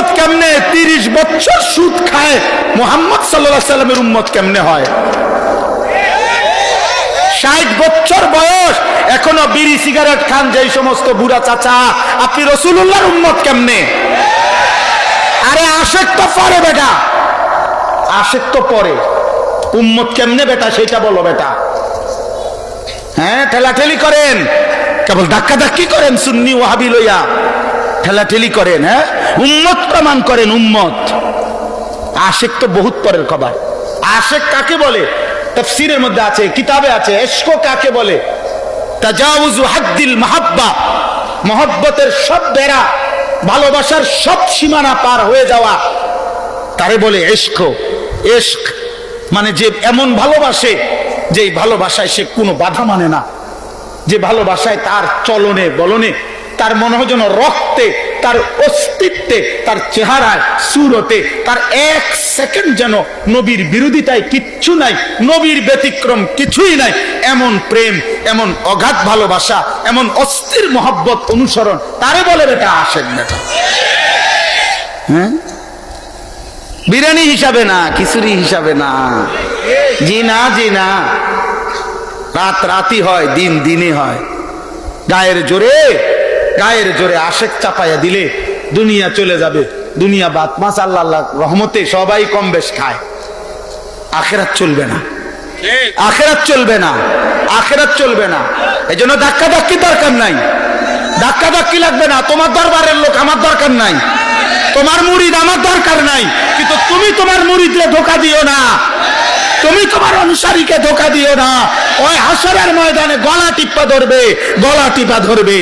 উম্মত কেমনে 30 বছর সুদ খায় মুহাম্মদ সাল্লাল্লাহু আলাইহি সাল্লামের উম্মত কেমনে হয়? 60 বছর বয়স এখনো বিড়ি সিগারেট খান যেই সমস্ত বুড়া চাচা, আপনি রাসূলুল্লাহর উম্মত কেমনে? আরে আশিক তো পরে বেটা, আশিক তো পরে, উম্মত কেমনে বেটা সেটা বলো বেটা। হ্যাঁ, ঠেলাঠেলি করেন, কেবল ধাক্কা ধাক্কি করেন সুন্নি ওয়াহাবি লইয়া, ঠেলাঠেলি করেন। হ্যাঁ, উম্মত প্রমাণ করেন উম্মত। আশিক তো বহুত পরের খবর। আশিক কাকে বলে? তাফসীরের মধ্যে আছে, কিতাবে আছে। ইশক কাকে বলে? তাজাউযু হাদ্দিল মাহাব্বা, মহব্বতের সব বেড়া, ভালোবাসার সব সীমানা পার হয়ে যাওয়া, তারে বলে ইশক। ইশক মানে যে এমন ভালোবাসে যে ভালোবাসায় সে কোনো বাধা মানে না, যে ভালোবাসায় তার চলনে বলনে, তার মনে হয় যেন রক্তে, তার অস্তিত্বে, তার চেহারায়, সুরতে, তার এক সেকেন্ড যেন নবীর বিরোধিতায় কিচ্ছু নাই, নবীর ব্যতিক্রম কিছুই নাই। এমন প্রেম, এমন অগাধ ভালোবাসা, এমন অস্থির মহব্বত অনুসরণ, তারে বলে বেটা আশেক বেটা। হ্যাঁ, বিরিয়ানি হিসাবে না, খিচুড়ি হিসাবে না, জি না, জি না। রাত রাতি হয়, দিন দিনে হয়। গায়ের জোরে, গায়ের জোরে আশেক চাপাইয়া দিলে দুনিয়া চলে যাবে, দুনিয়া বাদ। মাশাআল্লাহ, আল্লাহ রহমতে সবাই কম বেশ খায়, আখিরাত চলবে না, আখিরাত চলবে না, আখিরাত চলবে না। এই জন্য ধাক্কা ধাক্কি দরকার নাই, ধাক্কা ধাক্কি লাগবে না। তোমার দরবারের লোক আমার দরকার নাই, তোমার মুরিদ আমার দরকার নাই, কিন্তু তুমি তোমার মুরিদকে ধোঁকা দিও না, তুমি তোমার অনুসারীকে ধোঁকা দিও না। ওই হাসরের ময়দানে গলা টিপা ধরবে, গলা টিপা ধরবে।